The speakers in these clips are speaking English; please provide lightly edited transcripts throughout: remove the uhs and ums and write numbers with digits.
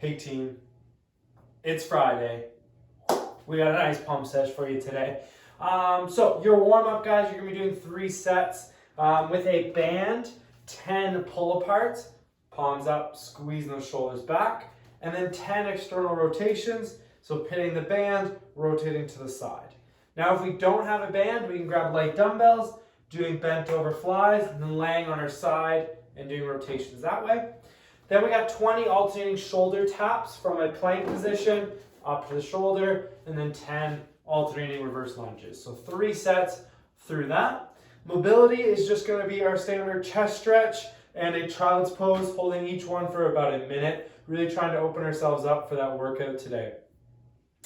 Hey team, it's Friday. We got a nice pump session for you today. So your warm-up, guys, you're gonna be doing 3 sets with a band, 10 pull aparts, palms up, squeezing those shoulders back, and then 10 external rotations. So pinning the band, rotating to the side. Now, if we don't have a band, we can grab light dumbbells, doing bent over flies, and then laying on our side and doing rotations that way. Then we got 20 alternating shoulder taps from a plank position up to the shoulder, and then 10 alternating reverse lunges. So 3 sets through that. Mobility is just going to be our standard chest stretch and a child's pose, holding each one for about a minute, really trying to open ourselves up for that workout today.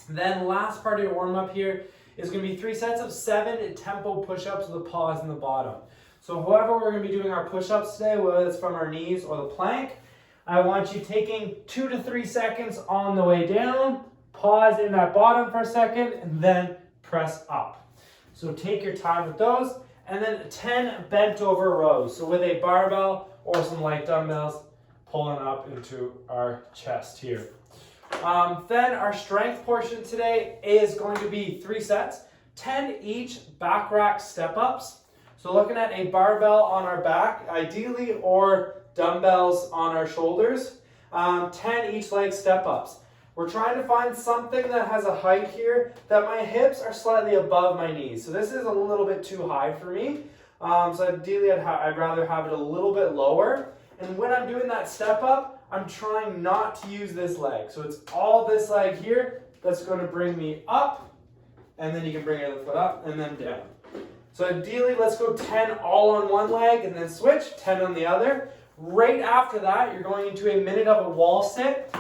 Then last part of your warm-up here is going to be 3 sets of 7 tempo push-ups with a pause in the bottom. So however we're going to be doing our push-ups today, whether it's from our knees or the plank, I want you taking 2 to 3 seconds on the way down, pause in that bottom for a second, and then press up. So take your time with those, and then 10 bent over rows. So with a barbell or some light dumbbells, pulling up into our chest here. Then our strength portion today is going to be 3 sets, 10 each back rack step ups. So looking at a barbell on our back, ideally, or dumbbells on our shoulders, 10 each leg step ups. We're trying to find something that has a height here that my hips are slightly above my knees. So this is a little bit too high for me. So ideally I'd rather have it a little bit lower. And when I'm doing that step up, I'm trying not to use this leg. So it's all this leg here that's going to bring me up, and then you can bring your other foot up and then down. So ideally, let's go 10 all on one leg and then switch, 10 on the other. Right after that, you're going into a minute of a wall sit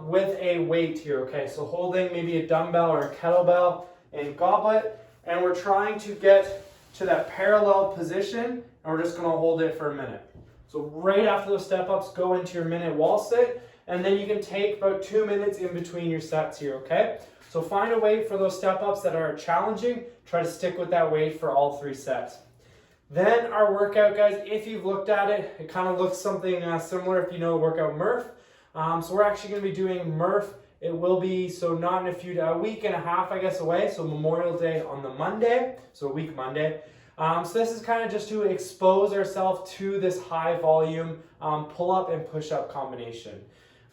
with a weight here, okay? So holding maybe a dumbbell or a kettlebell and goblet, and we're trying to get to that parallel position, and we're just gonna hold it for a minute. So right after those step-ups, go into your minute wall sit, and then you can take about 2 minutes in between your sets here, okay? So find a weight for those step-ups that are challenging. Try to stick with that weight for all 3 sets. Then our workout, guys, if you've looked at it, it kind of looks something similar if you know workout Murph. So we're actually going to be doing Murph. It will be, so not in a week and a half, I guess, away. So Memorial Day on the Monday, so a week Monday. So this is kind of just to expose ourselves to this high volume pull-up and push-up combination.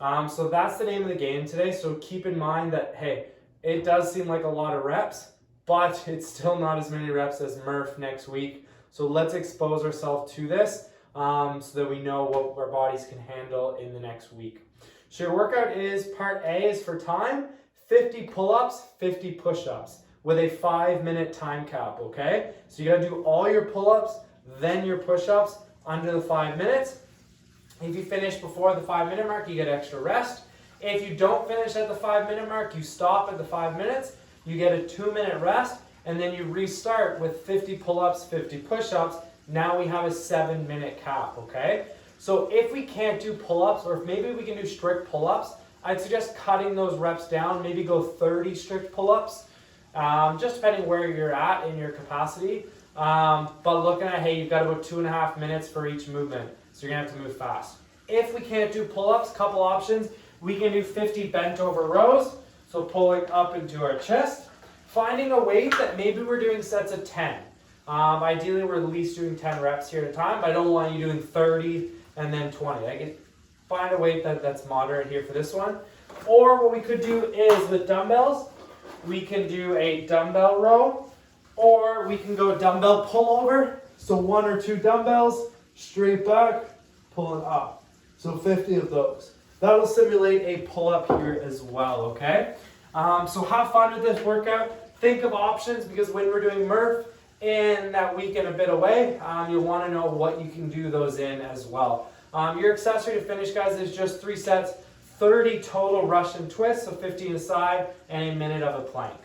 So that's the name of the game today. So keep in mind that, hey, it does seem like a lot of reps, but it's still not as many reps as Murph next week. So let's expose ourselves to this so that we know what our bodies can handle in the next week. So your workout is, part A is for time, 50 pull-ups, 50 push-ups with a 5-minute time cap, okay? So you gotta do all your pull-ups, then your push-ups under the 5 minutes. If you finish before the 5-minute mark, you get extra rest. If you don't finish at the 5-minute mark, you stop at the 5 minutes, you get a 2-minute rest, and then you restart with 50 pull-ups, 50 push-ups. Now we have a 7-minute cap, okay? So if we can't do pull-ups, or if maybe we can do strict pull-ups, I'd suggest cutting those reps down, maybe go 30 strict pull-ups, just depending where you're at in your capacity. But looking at, hey, you've got about 2.5 minutes for each movement, so you're gonna have to move fast. If we can't do pull-ups, couple options, we can do 50 bent over rows, so pulling up into our chest. Finding a weight that maybe we're doing sets of 10. Ideally, we're at least doing 10 reps here at a time, but I don't want you doing 30 and then 20. I can find a weight that's moderate here for this one. Or what we could do is with dumbbells, we can do a dumbbell row, or we can go dumbbell pullover. So 1 or 2 dumbbells, straight back, pulling up. So 50 of those. That will simulate a pull-up here as well, okay? So have fun with this workout. Think of options, because when we're doing Murph in that week and a bit away, you'll want to know what you can do those in as well. Your accessory to finish, guys, is just 3 sets, 30 total Russian twists, so 50 aside, and a minute of a plank.